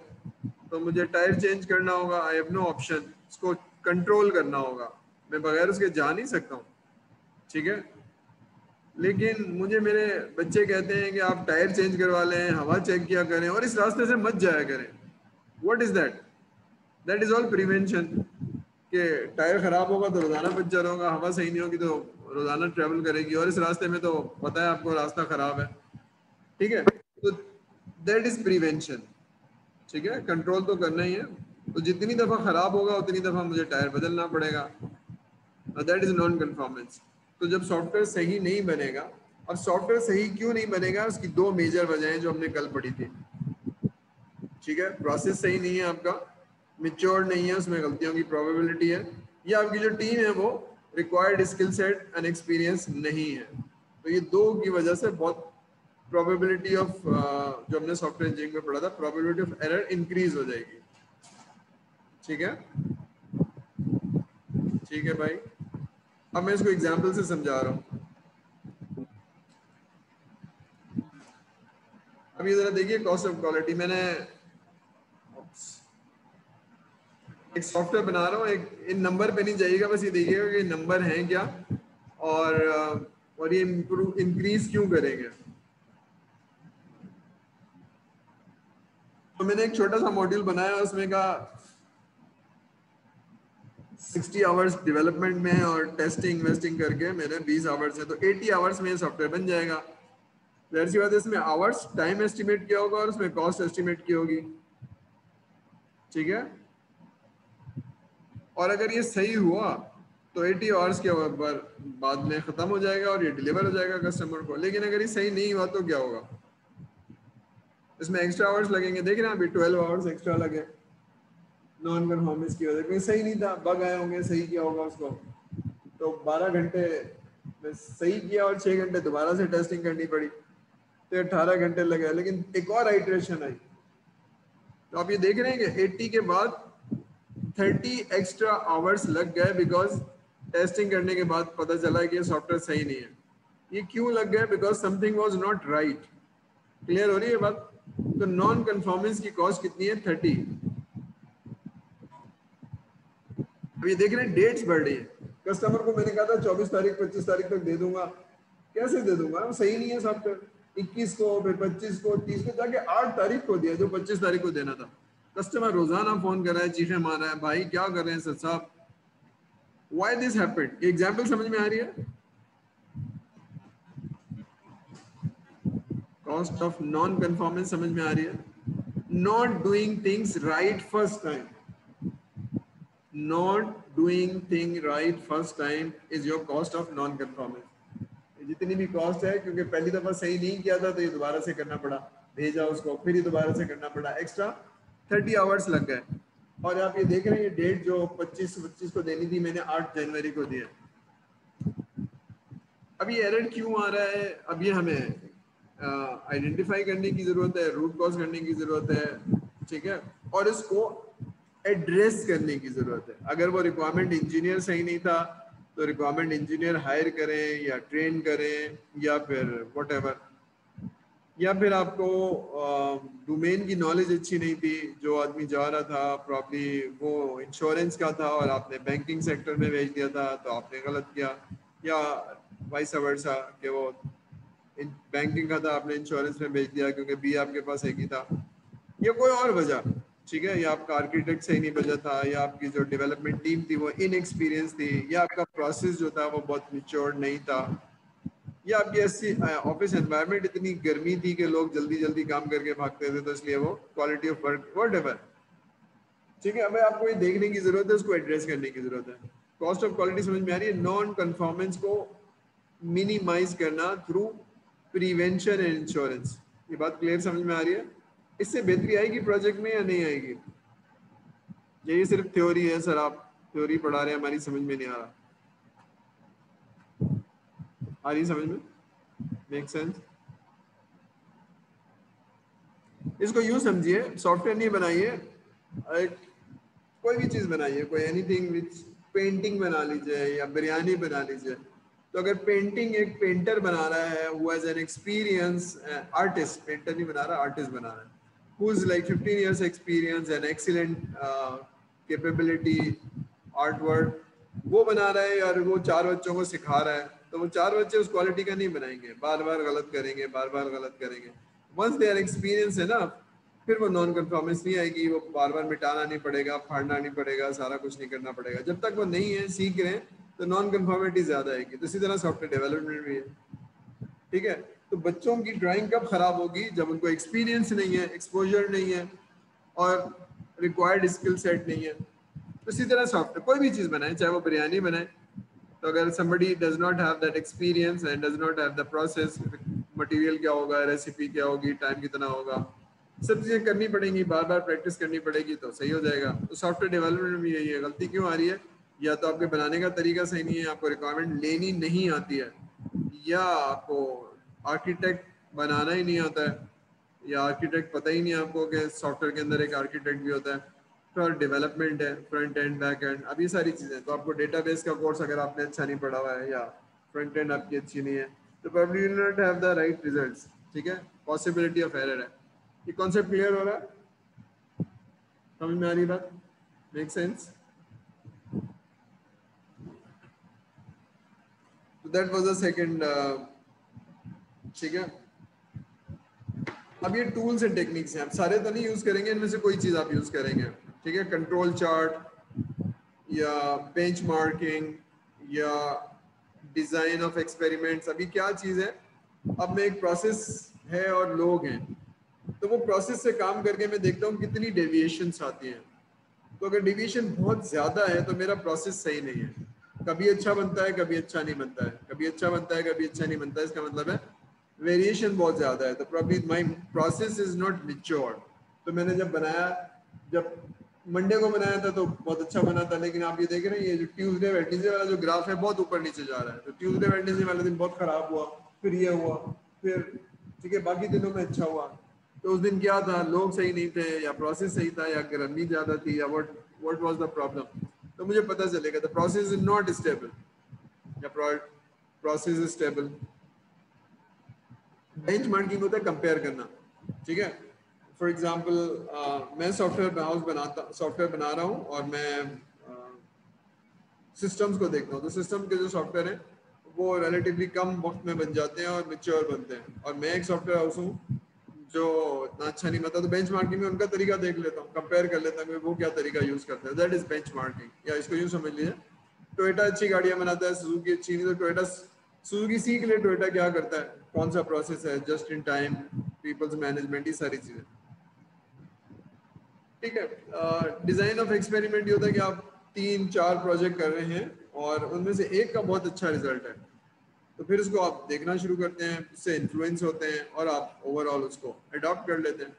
A: तो मुझे टायर चेंज करना होगा, आई हैव नो ऑप्शन, इसको कंट्रोल करना होगा, मैं बगैर उसके जा नहीं सकता हूँ, ठीक है। लेकिन मुझे मेरे बच्चे कहते हैं कि आप टायर चेंज करवा लें, हवा चेक किया करें और इस रास्ते से मत जाया करें। What is that? That is all prevention. कि टायर खराब होगा तो रोजाना पंचर होगा, हवा सही नहीं होगी तो रोजाना ट्रेवल करेगी, और इस रास्ते में तो पता है आपको रास्ता खराब है, ठीक है। तो दैट इज प्रिवेंशन, ठीक है। कंट्रोल तो करना ही है, तो जितनी दफा खराब होगा उतनी दफा मुझे टायर बदलना पड़ेगा, दैट इज नॉन कन्फॉर्मेंस। तो जब सॉफ्टवेयर सही नहीं बनेगा, और सॉफ्टवेयर सही क्यों नहीं बनेगा उसकी दो मेजर वजहें जो हमने कल पढ़ी थी, ठीक है। प्रोसेस सही नहीं है आपका, मिच्योर नहीं है, उसमें गलतियों की प्रोबेबिलिटी है, या आपकी जो टीम है वो required skill set and experience नहीं है। तो ये दो की वजह से बहुत प्रोबेबिलिटी ऑफ जो हमने सॉफ्टवेयर इंजीनियरिंग में पढ़ा था, प्रोबेबिलिटी ऑफ एरर इंक्रीज हो जाएगी, ठीक है। ठीक है भाई, अब मैं इसको एग्जाम्पल से समझा रहा हूँ। अब ये जरा देखिए कॉस्ट ऑफ क्वालिटी, मैंने एक सॉफ्टवेयर बना रहा हूँ, एक इन नंबर पे नहीं जाइएगा, बस ये देखिएगा कि नंबर हैं क्या और ये इंक्रीज क्यों करेंगे। तो मैंने एक छोटा सा मॉड्यूल बनाया, उसमें का 60 आवर्स डेवलपमेंट में और टेस्टिंग इन्वेस्टिंग करके मेरे 20 आवर्स है, तो 80 आवर्स में सॉफ्टवेयर बन जाएगा। जाहिर सी बात है, इसमें आवर्स टाइम एस्टिमेट किया होगा और उसमें कॉस्ट एस्टिमेट की होगी, ठीक है। और अगर ये सही हुआ तो 80 आवर्स के बाद में ख़त्म हो जाएगा और ये डिलीवर हो जाएगा कस्टमर को। लेकिन अगर ये सही नहीं हुआ तो क्या होगा? इसमें एक्स्ट्रा आवर्स लगेंगे, देख रहे हैं अभी 12 आवर्स एक्स्ट्रा लगे नॉन कन्फॉर्मेंस की वजह से, सही नहीं था, बग आए होंगे, सही किया होगा उसको, तो 12 घंटे में सही किया और 6 घंटे दोबारा से टेस्टिंग करनी पड़ी, तो 18 घंटे लगे। लेकिन एक और आइट्रेशन आई, तो आप ये देख रहे हैं कि 80 के बाद 30 एक्स्ट्रा आवर्स लग गए, बिकॉज टेस्टिंग करने के बाद पता चला कि ये सॉफ्टवेयर सही नहीं है। ये क्यों लग गए? Because something was not right. Clear हो रही है बात? तो नॉन कन्फॉर्मेंस की कॉस्ट कितनी है? 30। अब ये देख रहे हैं डेट्स बढ़ रही है, कस्टमर को मैंने कहा था 24 तारीख 25 तारीख तक दे दूंगा, कैसे दे दूंगा, वो सही नहीं है सॉफ्टवेयर। 21 को, फिर 25 को, 30 को, जाके 8 तारीख को दिया जो 25 तारीख को देना था। कस्टमर रोजाना फोन कर रहा है, चीखें मार रहा है, भाई क्या कर रहे हैं सर साहब, व्हाई दिस हैपेंड। एग्जाम्पल समझ में आ रही है? कॉस्ट ऑफ नॉन कंफॉर्मेंस समझ में आ रही है? Not doing things right first time, not doing thing right first time is your cost of non conformance। जितनी भी कॉस्ट है, क्योंकि पहली दफा सही नहीं किया था तो ये दोबारा से करना पड़ा, भेजा उसको, फिर ये दोबारा से करना पड़ा, एक्स्ट्रा 30 आवर्स लग गए। और आप ये देख रहे हैं ये डेट जो 25 को देनी थी मैंने 8 जनवरी को दी है। अब ये एरर क्यों आ रहा है, अब ये हमें आइडेंटिफाई करने की जरूरत है, रूट कॉज करने की जरूरत है, ठीक है, और इसको एड्रेस करने की जरूरत है। अगर वो रिक्वायरमेंट इंजीनियर सही नहीं था तो रिक्वायरमेंट इंजीनियर हायर करें या ट्रेन करें या फिर व्हाटएवर, या फिर आपको डोमेन की नॉलेज अच्छी नहीं थी, जो आदमी जा रहा था प्रॉब्ली वो इंश्योरेंस का था और आपने बैंकिंग सेक्टर में भेज दिया था तो आपने गलत किया, या वाइस वर्सा कि वो बैंकिंग का था आपने इंश्योरेंस में भेज दिया क्योंकि बी आपके पास एक ही था, या कोई और वजह, ठीक है, या आपका आर्किटेक्ट सही नहीं बजा था, या आपकी जो डेवलपमेंट टीम थी वो इनएक्सपीरियंस थी, या आपका प्रोसेस जो था वो बहुत मैच्योर नहीं था, या आपकी ऐसी ऑफिस एनवायरनमेंट इतनी गर्मी थी कि लोग जल्दी जल्दी काम करके भागते थे तो इसलिए वो क्वालिटी ऑफ वर्क व्हाटएवर, ठीक है। अब आपको ये देखने की जरूरत है, उसको एड्रेस करने की जरूरत है। कॉस्ट ऑफ क्वालिटी समझ में आ रही है? नॉन कन्फॉर्मेंस को मिनिमाइज करना थ्रू प्रिवेंशन एंड इंश्योरेंस। ये बात क्लियर समझ में आ रही है? इससे बेहतरी आएगी प्रोजेक्ट में या नहीं आएगी? ये सिर्फ थ्योरी है सर, आप थ्योरी पढ़ा रहे हैं, हमारी समझ में नहीं आ रहा। आ रही समझ में? Make sense? इसको यूं समझिए, सॉफ्टवेयर नहीं बनाइए, कोई भी चीज बनाइए, कोई एनीथिंग विच, पेंटिंग बना लीजिए या बिरयानी बना लीजिए। तो अगर पेंटिंग एक पेंटर बना रहा है, who has an experience artist, painter नहीं बना रहा, आर्टिस्ट बना रहा है, who is like 15 years experience and excellent capability art work, वो बना रहा है और वो 4 बच्चों को सिखा रहा है, तो वो 4 बच्चे उस क्वालिटी का नहीं बनाएंगे, बार बार गलत करेंगे, बार बार गलत करेंगे। वंस दे आर एक्सपीरियंस है ना, फिर वो नॉन कन्फॉर्मेंस नहीं आएगी, वो बार बार मिटाना नहीं पड़ेगा, फाड़ना नहीं पड़ेगा, सारा कुछ नहीं करना पड़ेगा। जब तक वो नहीं है, सीख रहे हैं, तो नॉन कन्फॉर्मिटी ज्यादा आएगी। तो इसी तरह सॉफ्टवेयर डेवलपमेंट भी है, ठीक है। तो बच्चों की ड्राइंग कब खराब होगी? जब उनको एक्सपीरियंस नहीं है, एक्सपोजर नहीं है और रिक्वायर्ड स्किल सेट नहीं है। तो इसी तरह सॉफ्टवेयर कोई भी चीज बनाए, चाहे वो बिरयानी बनाए, तो अगर somebody does not have that experience and does not have the process, material क्या होगा, रेसिपी क्या होगी, टाइम कितना होगा, सब चीजें करनी पड़ेंगी, बार बार प्रैक्टिस करनी पड़ेगी, तो सही हो जाएगा। तो सॉफ्टवेयर डेवलपमेंट में भी यही है। गलती क्यों आ रही है? या तो आपके बनाने का तरीका सही नहीं है, आपको रिक्वायरमेंट लेनी नहीं आती है, या आपको आर्किटेक्ट बनाना ही नहीं आता है, या आर्किटेक्ट पता ही नहीं है आपको कि सॉफ्टवेयर के अंदर एक आर्किटेक्ट भी होता है, फिर डेवलपमेंट है, फ्रंट एंड बैक एंड, अब ये सारी चीजें। तो आपको डेटाबेस का कोर्स अगर आपने अच्छा नहीं पढ़ा हुआ है या फ्रंट एंड आपकी अच्छी नहीं है, तो probably you will not have the right results, ठीक है, पॉसिबिलिटी ऑफ एरर है। ये कॉन्सेप्ट क्लियर हो रहा है? समझ में आ रही बात? Make sense? तो दैट वाज द सेकंड, ठीक है। अब ये टूल्स एंड टेक्निक्स हैं, आप सारे तो नहीं यूज करेंगे, इनमें से कोई चीज आप यूज करेंगे, ठीक है। कंट्रोल चार्ट या बेंचमार्किंग या डिजाइन ऑफ एक्सपेरिमेंट्स। अभी क्या चीज है, अब मैं एक प्रोसेस है और लोग हैं, तो वो प्रोसेस से काम करके मैं देखता हूँ कितनी डेविएशंस आती हैं। तो अगर डेविएशन बहुत ज्यादा है तो मेरा प्रोसेस सही नहीं है, कभी अच्छा बनता है, कभी अच्छा नहीं बनता है, कभी अच्छा बनता है, कभी अच्छा नहीं बनता है। इसका मतलब है वेरिएशन बहुत ज्यादा है, तो probably my process is not mature। तो मैंने जब बनाया, जब मंडे को बनाया था तो बहुत अच्छा बना था, लेकिन आप ये देख रहे हैं ये जो ट्यूसडे वेडनेसडे वाला जो ग्राफ है बहुत ऊपर नीचे जा रहा है। तो ट्यूसडे वेडनेसडे वाले दिन बहुत खराब हुआ, फिर ये हुआ, फिर ठीक है बाकी दिनों में अच्छा हुआ। तो उस दिन क्या था, लोग सही नहीं थे या प्रोसेस सही था या गर्मी ज्यादा थी या व्हाट वाज द प्रॉब्लम। तो मुझे पता चलेगा the process is not stable या प्रोसेस इज स्टेबल। बेंचमार्किंग होता है कंपेयर करना, ठीक है। फॉर एग्जांपल मैं सॉफ्टवेयर बना रहा हूँ और मैं सिस्टम्स को देखता हूँ, तो सिस्टम के जो सॉफ्टवेयर हैं वो रिलेटिवली कम वक्त में बन जाते हैं और मेच्योर बनते हैं। और मैं एक सॉफ्टवेयर हाउस हूँ जो इतना अच्छा नहीं बनता, तो बेंचमार्किंग में उनका तरीका देख लेता हूँ, कंपेयर कर लेता हूँ कि वो क्या तरीका यूज करते हैं। दैट इज बेंचमार्किंग, या इसको यूँ समझ लीजिए टोयोटा अच्छी गाड़ियां बनाता है, सुजुकी अच्छी नहीं, तो टोयोटा सुजुकी सीख ले टोयोटा क्या करता है, कौन सा प्रोसेस है, just in time, peoples management, ये सारी चीजें। ठीक है। डिजाइन ऑफ एक्सपेरिमेंट ये होता है कि आप 3-4 प्रोजेक्ट कर रहे हैं और उनमें से एक का बहुत अच्छा रिजल्ट है, तो फिर उसको आप देखना शुरू करते हैं, उससे इन्फ्लुएंस होते हैं और आप ओवरऑल उसको अडॉप्ट कर लेते हैं।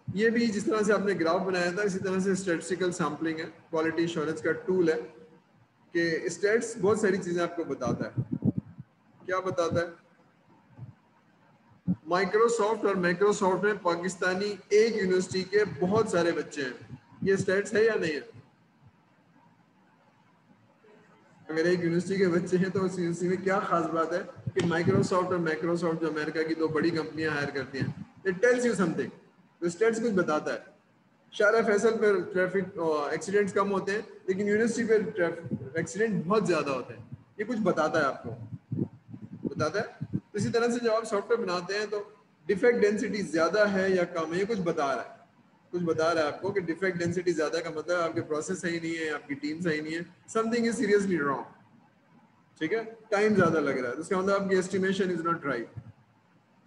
A: ये भी जिस तरह से आपने ग्राफ बनाया था इसी तरह से स्टैटिस्टिकल सैम्पलिंग है, क्वालिटी एश्योरेंस का टूल है कि स्टैट्स बहुत सारी चीजें आपको बताता है। क्या बताता है? माइक्रोसॉफ्ट और माइक्रोसॉफ्ट में पाकिस्तानी एक यूनिवर्सिटी के बहुत सारे बच्चे हैं, ये स्टैट्स है या नहीं है? अगर एक यूनिवर्सिटी के बच्चे हैं तो उस यूनिवर्सिटी में क्या खास बात है कि माइक्रोसॉफ्ट और माइक्रोसॉफ्ट जो अमेरिका की दो बड़ी कंपनियां हायर करती हैं, इट टेल्स यू समथिंग। तो स्टैट्स कुछ बताता है। शारा फैसल पर ट्रैफिक एक्सीडेंट्स कम होते हैं, लेकिन यूनिवर्सिटी पर एक्सीडेंट बहुत ज्यादा होते हैं, ये कुछ बताता है आपको, बताता है। तो इसी तरह से जब आप सॉफ्टवेयर बनाते हैं तो डिफेक्ट डेंसिटी ज्यादा है या कम है, ये कुछ बता रहा है, कुछ बता रहा है आपको कि डिफेक्ट डेंसिटी ज्यादा का मतलब आपके प्रोसेस सही नहीं है, आपकी टीम सही नहीं है, समथिंग इज सीरियसली रॉन्ग। ठीक है, टाइम ज्यादा लग रहा है तो इसका मतलब आपकी एस्टिमेशन इज नॉट राइट।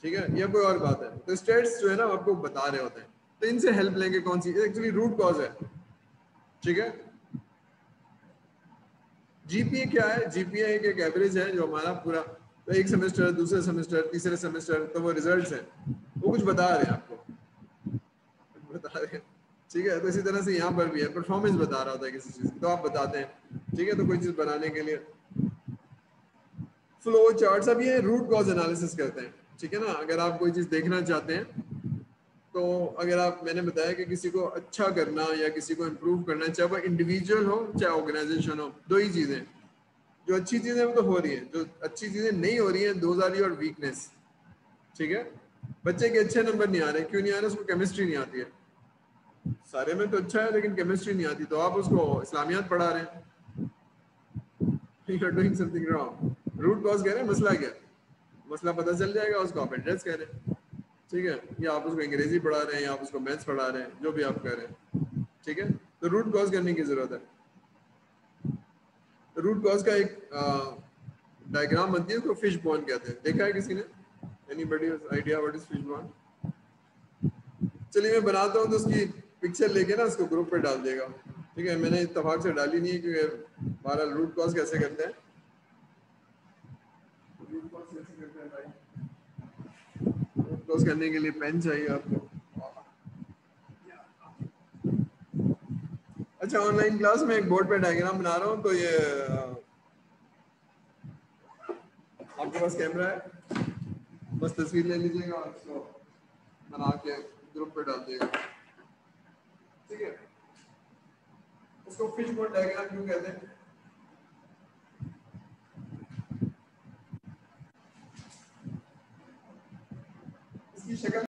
A: ठीक है, यह कोई और बात है। तो स्टेट्स जो है ना आपको बता रहे होते हैं, तो इनसे हेल्प लेंगे कौन सी, एक्चुअली रूट कॉज है। ठीक है, जीपीए क्या है? जीपीए एक एवरेज है जो हमारा पूरा, तो एक सेमेस्टर, दूसरे सेमेस्टर, तीसरे सेमेस्टर, तो वो रिजल्ट्स हैं, वो कुछ बता रहे हैं आपको, बता रहे हैं। ठीक है, तो इसी तरह से यहाँ पर भी है, परफॉर्मेंस बता रहा होता है किसी चीज की, तो आप बताते हैं। ठीक है, तो कोई चीज बनाने के लिए फ्लो चार्ट्स, अब ये रूट कॉज एनालिसिस करते हैं। ठीक है ना, अगर आप कोई चीज देखना चाहते हैं तो अगर आप, मैंने बताया कि किसी को अच्छा करना या किसी को इम्प्रूव करना, चाहे वो इंडिविजुअल हो चाहे ऑर्गेनाइजेशन हो, दो ही चीजें, जो अच्छी चीजें वो तो हो रही हैं, जो अच्छी चीजें नहीं हो रही हैं, दोज आर योर वीकनेस। ठीक है, बच्चे के अच्छे नंबर नहीं आ रहे, क्यों नहीं आ रहे? उसको केमिस्ट्री नहीं आती है, सारे में तो अच्छा है लेकिन केमिस्ट्री नहीं आती, तो आप उसको इस्लामियात पढ़ा रहे हैं, you are doing something wrong. Root cause कह रहे हैं, मसला क्या है, मसला पता चल जाएगा, उसको आप एड्रेस कह रहे हैं। ठीक है, या आप उसको अंग्रेजी पढ़ा रहे हैं या आप उसको मैथ्स पढ़ा रहे हैं, जो भी आप कह रहे हैं। ठीक है, तो रूट कॉज करने की जरूरत है। तो रूट कॉज का एक डायग्राम बनती है, उसको फिश बोन कहते हैं, देखा है किसी ने? Anybody idea what is fish bone? चलिए मैं बनाता हूँ, तो उसकी पिक्चर लेके ना उसको ग्रुप पे डाल देगा। ठीक है, मैंने इत्तेफाक से डाली नहीं है क्योंकि हमारा रूट कॉज कैसे करते हैं, रूट कॉज कैसे करते हैं भाई, रूट कॉज करने के लिए पेन चाहिए आपको। अच्छा, ऑनलाइन क्लास में एक बोर्ड पे डायग्राम बना रहा हूँ, तो ये आपके पास कैमरा है, बस तस्वीर ले लीजिएगा और उसको बना के ग्रुप पे डाल दिएगा। ठीक है, उसको फिश बोन डायग्राम क्यों कहते हैं? इसकी शक्ल